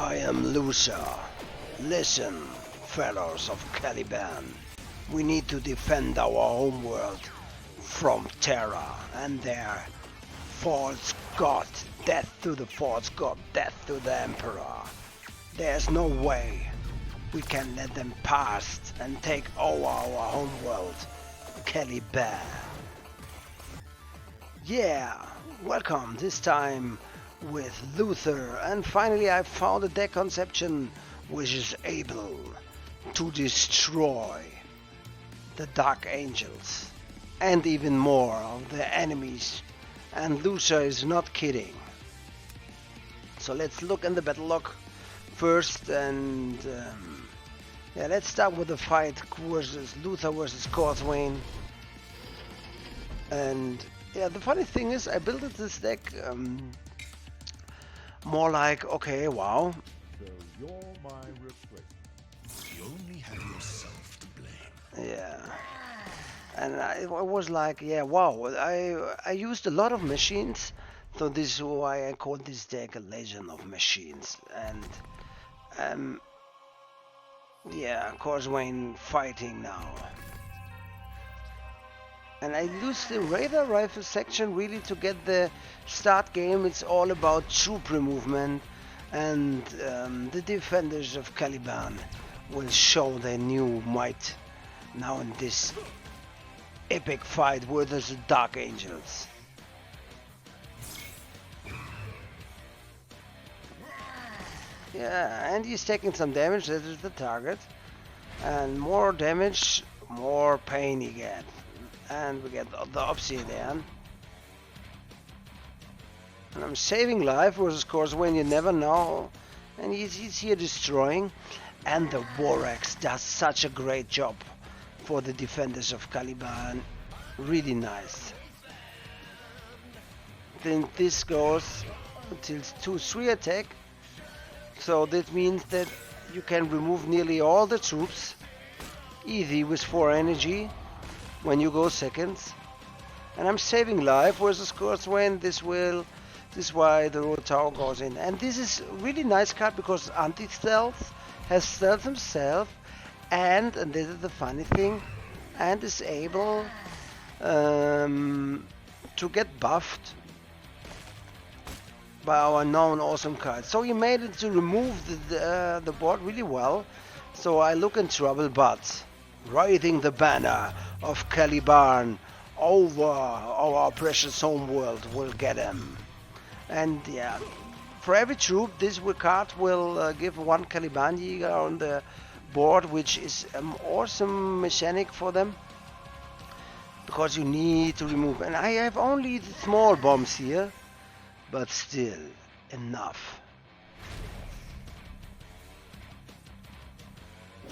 I am Lucia. Listen, fellows of Caliban. We need to defend our homeworld from Terra and their false god. Death to the false god, death to the Emperor. There's no way we can let them pass and take over our homeworld, Caliban. Yeah, welcome, this time with Luther, and finally I found a deck conception which is able to destroy the Dark Angels and even more of the enemies, and Luther is not kidding. So let's look in the battle log first, and yeah, let's start with the fight versus Luther versus Corswain. And yeah, the funny thing is I built this deck more like, okay, wow. So you're my replacement. You only have yourself to blame. Yeah. And I was like, yeah, wow. I used a lot of machines, so this is why I call this deck a Legend of Machines. And yeah, Corswain fighting now. And I used the radar rifle section really to get the start game. It's all about troop movement, and the defenders of Caliban will show their new might now in this epic fight versus the Dark Angels. Yeah, and he's taking some damage. That is the target, and more damage, more pain he gets. And we get the obsidian. And I'm saving life versus Corswain, you never know. And he's here destroying. And the Vorax does such a great job for the defenders of Caliban. Really nice. Then this goes until 2-3 attack. So that means that you can remove nearly all the troops. Easy with 4 energy. When you go seconds, and I'm saving life versus Corswain. This is why the Road Tower goes in, and this is really nice card because anti-stealth has stealth himself, and this is the funny thing, and is able to get buffed by our known awesome card. So he made it to remove the board really well. So I look in trouble, but riding the banner of Caliban over our precious homeworld will get him. And yeah, for every troop this card will give 1 Caliban Jäger on the board, which is an awesome mechanic for them, because you need to remove, and I have only the small bombs here, but still enough.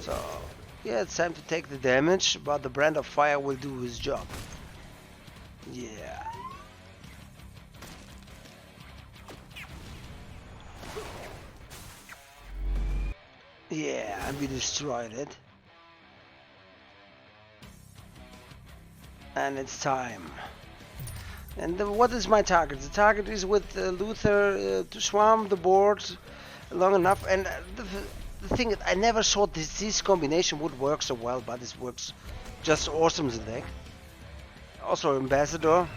So yeah, it's time to take the damage, but the Brand of Fire will do his job. Yeah. Yeah, and we destroyed it. And it's time. And what is my target? The target is with Luther to swarm the board long enough, and the thing is, I never thought this combination would work so well, but this works just awesome, the deck. Also Ambassador.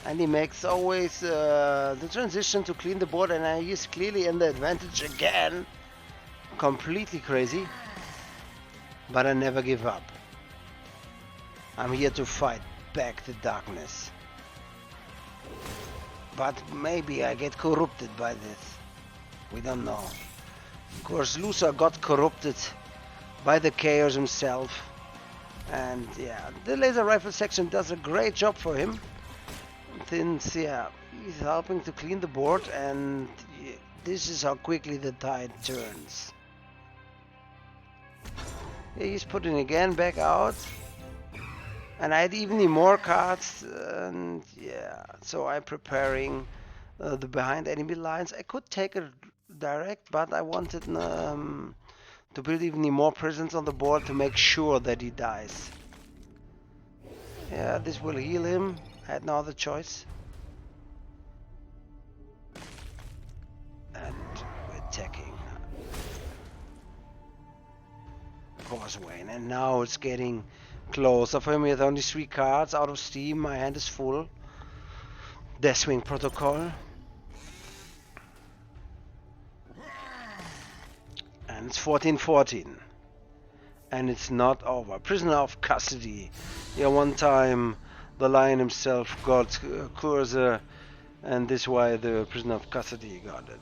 And he makes always the transition to clean the board, and he's clearly in the advantage again. Completely crazy. But I never give up. I'm here to fight back the darkness. But maybe I get corrupted by this. We don't know. Of course, Luther got corrupted by the Chaos himself, and yeah, the laser rifle section does a great job for him, since yeah, he's helping to clean the board, and yeah, this is how quickly the tide turns. Yeah, he's putting again back out, and I had even more cards, and yeah, so I'm preparing the behind enemy lines. I could take a direct, but I wanted to build even more presence on the board to make sure that he dies. Yeah, this will heal him. I had no other choice. And Causeway, and now it's getting closer for me. With only 3 cards out of steam, my hand is full. Deathwing Protocol. And it's 14-14. And it's not over. Prisoner of Custody. Yeah, one time the lion himself got Cursor, and this is why the Prisoner of Custody got it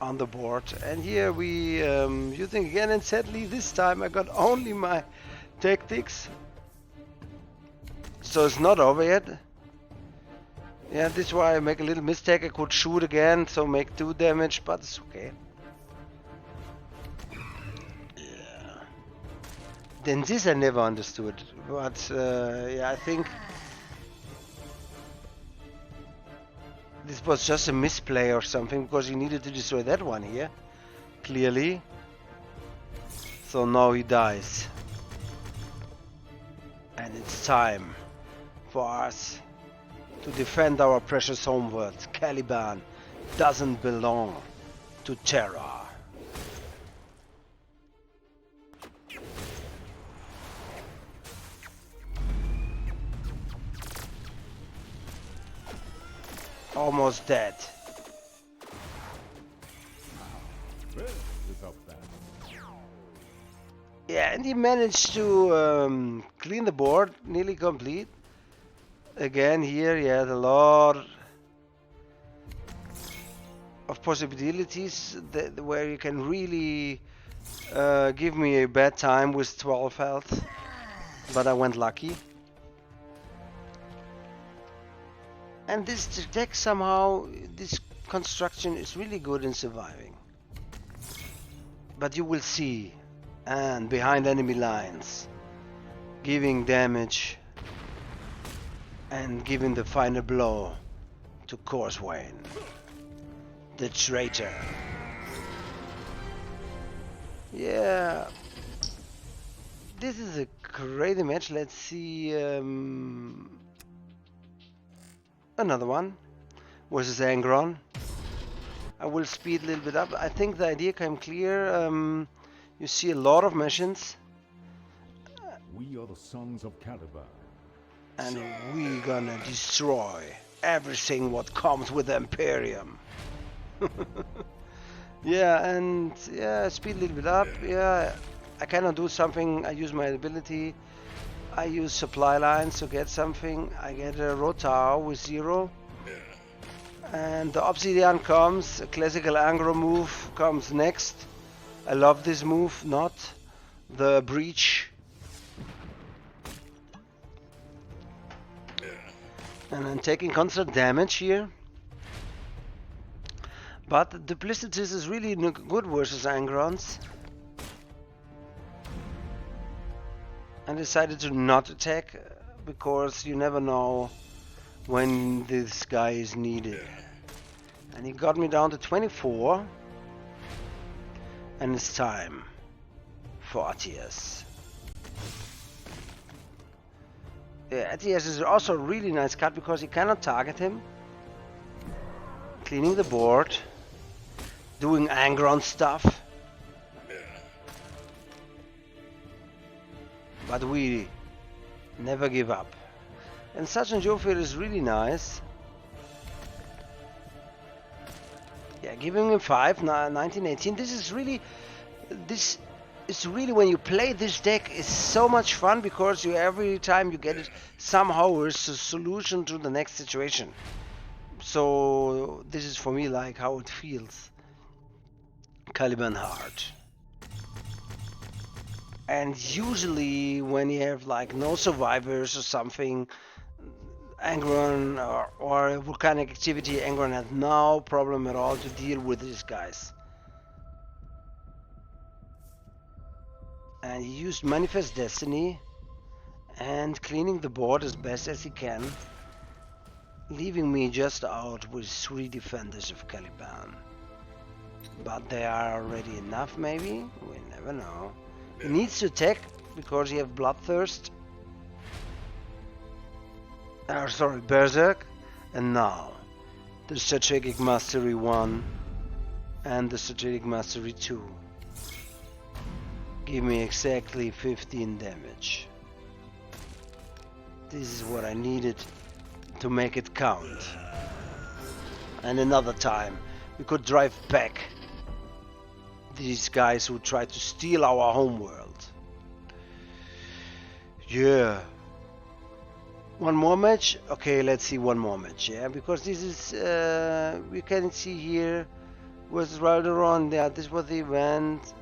on the board. And here we using again, and sadly this time I got only my tactics. So it's not over yet. Yeah, this is why I make a little mistake. I could shoot again, so make 2 damage, but it's okay. Yeah. Then this I never understood, but yeah, I think this was just a misplay or something, because he needed to destroy that one here, clearly. So now he dies. And it's time for us to defend our precious homeworld. Caliban doesn't belong to Terra. Almost dead. Well, without that. Yeah, and he managed to clean the board, nearly complete. Again, here he had a lot of possibilities where you can really give me a bad time with 12 health, but I went lucky. And this deck somehow, this construction is really good in surviving. But you will see, and behind enemy lines, giving damage and giving the final blow to Causeway, the traitor. Yeah, this is a crazy match. Let's see another one versus Angron. I will speed a little bit up. I think the idea came clear. You see a lot of machines. We are the sons of Caliban. And we're gonna destroy everything what comes with the Imperium. Yeah, and yeah, speed a little bit up. Yeah, I cannot do something. I use my ability. I use supply lines to get something. I get a Rotar with 0. And the Obsidian comes. A classical Angro move comes next. I love this move, not the Breach. And I'm taking constant damage here. But Duplicities is really good versus Angrons. I decided to not attack because you never know when this guy is needed. And he got me down to 24. And it's time for Atias. Yeah, Atias is also a really nice card because you cannot target him. Cleaning the board. Doing Angron stuff. But we never give up. And Sergeant Jofir is really nice. Yeah, giving him 5, 1918. This is really when you play this deck is so much fun because you every time you get it somehow is a solution to the next situation. So this is for me like how it feels. Caliban Heart. And usually when you have like no survivors or something, Angron or volcanic activity, Angron has no problem at all to deal with these guys. And he used Manifest Destiny and cleaning the board as best as he can, leaving me just out with 3 defenders of Caliban. But they are already enough, maybe? We never know. He needs to attack because he has Bloodthirst. Sorry, Berserk. And now, the Strategic Mastery 1 and the Strategic Mastery 2. Give me exactly 15 damage. This is what I needed to make it count. And another time we could drive back these guys who tried to steal our homeworld. Yeah. One more match? Okay, let's see one more match, yeah? Because this is, we can see here, was Ralderon, yeah, this was the event.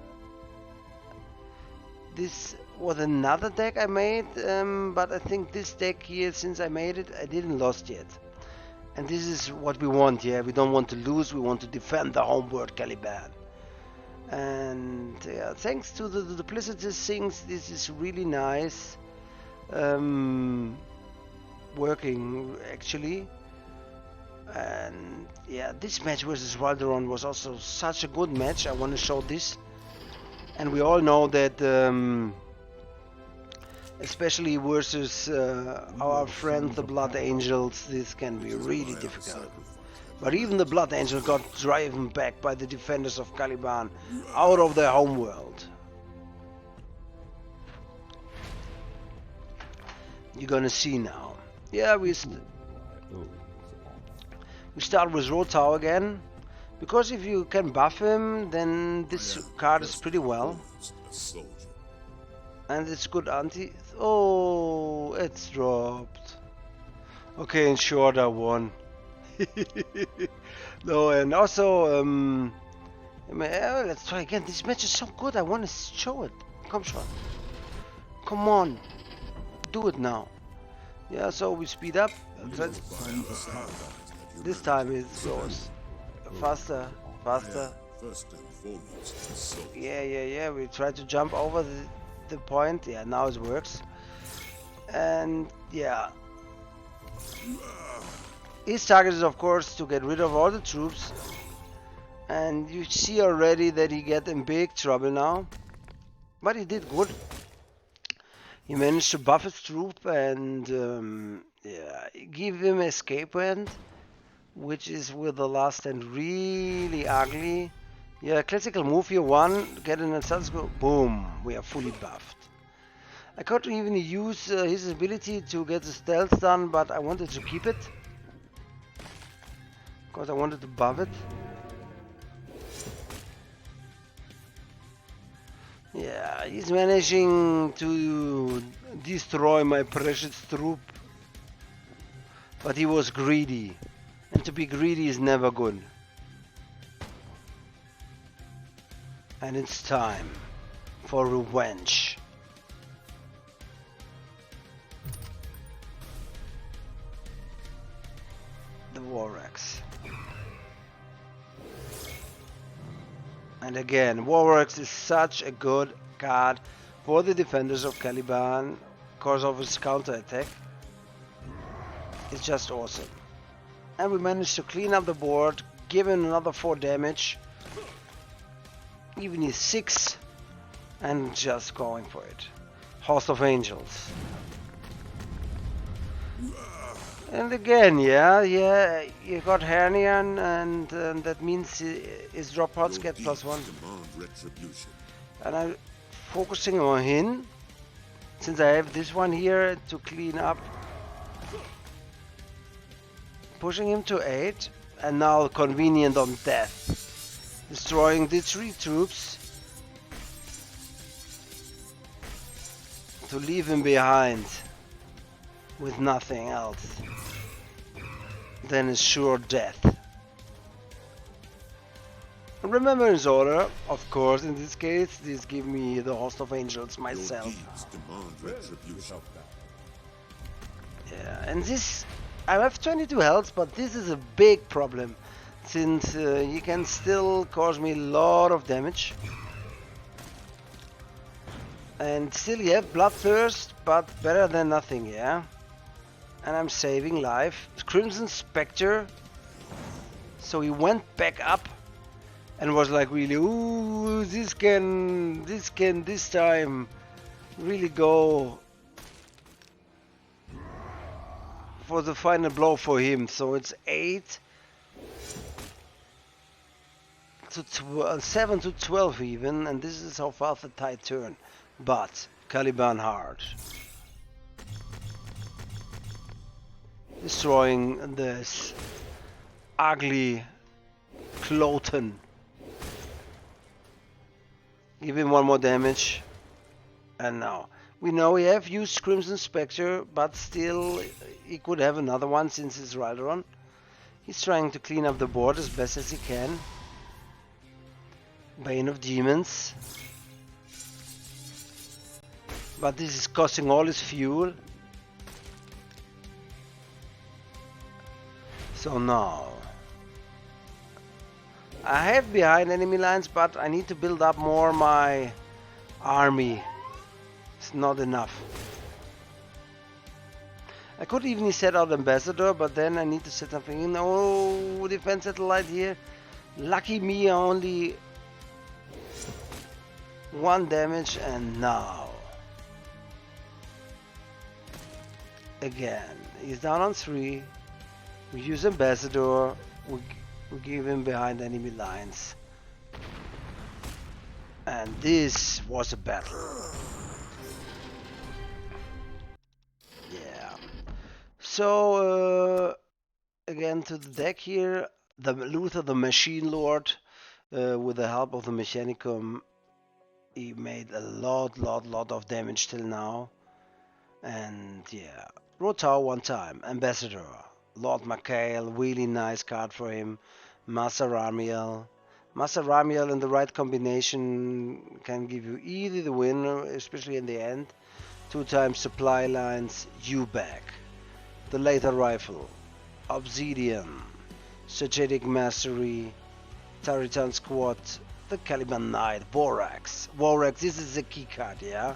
This was another deck I made, but I think this deck here, since I made it, I didn't lost yet. And this is what we want, yeah? We don't want to lose, we want to defend the homeworld Caliban. And yeah, thanks to the duplicitous things, this is really nice. Working actually, and yeah, this match versus Ralderon was also such a good match. I want to show this, and we all know that especially versus our friend the Blood Angels, this can be really difficult. But even the Blood Angel got driven back by the defenders of Caliban out of their homeworld. You're gonna see now. Yeah, we start with Rotau again, because if you can buff him, then this card is pretty well, and it's good anti. Oh, it's dropped. Okay, in short, I won. No, and also, let's try again. This match is so good. I want to show it. Come on, come on, do it now. Yeah, so we speed up. This time it goes faster, faster. Yeah. We try to jump over the point. Yeah, now it works. And yeah, his target is of course to get rid of all the troops. And you see already that he get in big trouble now. But he did good. He managed to buff his troop and yeah, give him escape wind, which is with the last stand really ugly. Yeah, classical move here, one, get an assault go, boom, we are fully buffed. I could even use his ability to get the stealth done, but I wanted to keep it, because I wanted to buff it. Yeah, he's managing to destroy my precious troop. But he was greedy. And to be greedy is never good. And it's time for revenge. The Warrax. And again, Warworks is such a good card for the defenders of Caliban because of his counter attack. It's just awesome. And we managed to clean up the board, give him another 4 damage, even his 6, and just going for it. Host of Angels. And again, yeah, you got Hernian, and that means his drop pods get +1. And I'm focusing on him, since I have this one here to clean up. Pushing him to 8, and now convenient on death. Destroying the 3 troops to leave him behind with nothing else than his sure death. Remember his order, of course, in this case, this give me the Host of Angels myself. Yeah, and this, I have 22 health, but this is a big problem, since he can still cause me a lot of damage. And still you have Bloodthirst, but better than nothing, yeah? And I'm saving life. Crimson Spectre. So he went back up and was like really, ooh, this can this time really go for the final blow for him. So it's 8. to 12, 7 to 12 even, and this is how fast the tide turn. But Caliban hard, destroying this ugly Cloten. Give him one more damage, and now we know we have used Crimson Spectre, but still he could have another one since he's Rideron. He's trying to clean up the board as best as he can. Bane of Demons. But this is costing all his fuel. So now I have behind enemy lines, but I need to build up more my army. It's not enough. I could even set out Ambassador, but then I need to set something in. Oh, defense satellite here. Lucky me, only 1 damage, and now again he's down on 3. We use Ambassador. We give him behind enemy lines, and this was a battle. Yeah. So again to the deck here, the Luther, the Machine Lord, with the help of the Mechanicum, he made a lot of damage till now. And yeah, Rotar 1 time, Ambassador, Lord Mikhail, really nice card for him. Master Ramiel. Master Ramiel in the right combination can give you either the win, especially in the end. 2 times supply lines, U-Back, the Laser Rifle, Obsidian, Strategic Mastery, Taritan Squad, the Caliban Knight, Vorax. Vorax, this is a key card, yeah?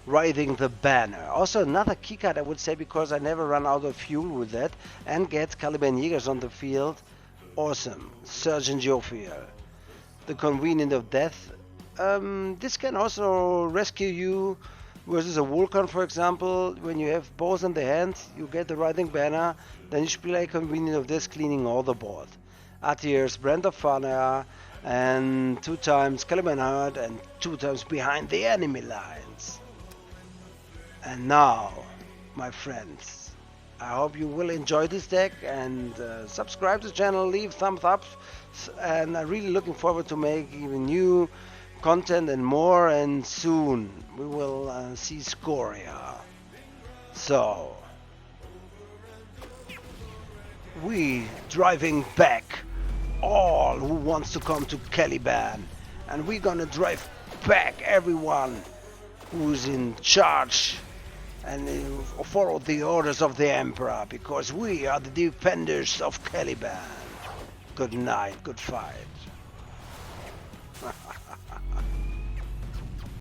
Writhing the Banner. Also another key card, I would say, because I never run out of fuel with that, and get Caliban Jägers on the field. Awesome. Surgeon Jophiel, the Convenient of Death. This can also rescue you versus a Vulcan, for example. When you have both in the hand, you get the Writhing Banner, then you should play Convenient of Death, cleaning all the board. Atiers, Brand of Fire, and 2 times Caliban Heart, and 2 times behind the enemy lines. And now, my friends, I hope you will enjoy this deck, and subscribe to the channel, leave thumbs up, and I'm really looking forward to make even new content and more, and soon we will see Scoria. So, we driving back all who wants to come to Caliban, and we're gonna drive back everyone who's in charge and follow the orders of the Emperor, because we are the defenders of Caliban. Good night, good fight.